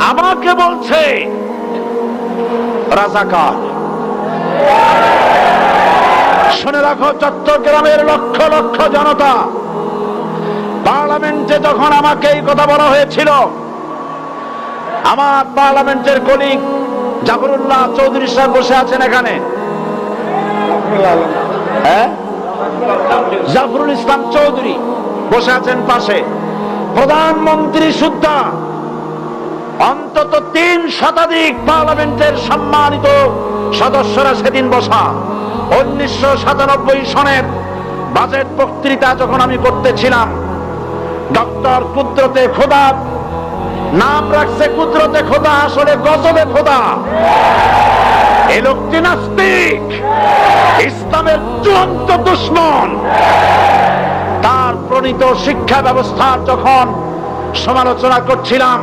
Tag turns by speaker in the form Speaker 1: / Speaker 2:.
Speaker 1: আমাকে বলছে রাজাকার। শুনে রাখো, চট্টগ্রামের লক্ষ লক্ষ জনতা, পার্লামেন্টে যখন আমাকে এই কথা বলা হয়েছিল, আমার পার্লামেন্টের কলিগ জাফরুল্লাহ চৌধুরী সাহেব বসে আছেন এখানে, হ্যাঁ, জাফরুল ইসলাম চৌধুরী বসে আছেন পাশে, প্রধানমন্ত্রী সুদ্ধা, অন্তত 3 শতাধিক পার্লামেন্টের সম্মানিত সদস্যরা সেদিন বসা। 1997 সনের বাজেট বক্তৃতা যখন আমি করতেছিলাম, ডক্টর কুদরতে খোদা, নাম রাখছে কুদরতে খোদা, আসলে গজবে খোদা। এই লোকটি নাস্তিক, ইসলামের চূড়ান্ত দুশমন। তার প্রণীত শিক্ষা ব্যবস্থার যখন সমালোচনা করছিলাম,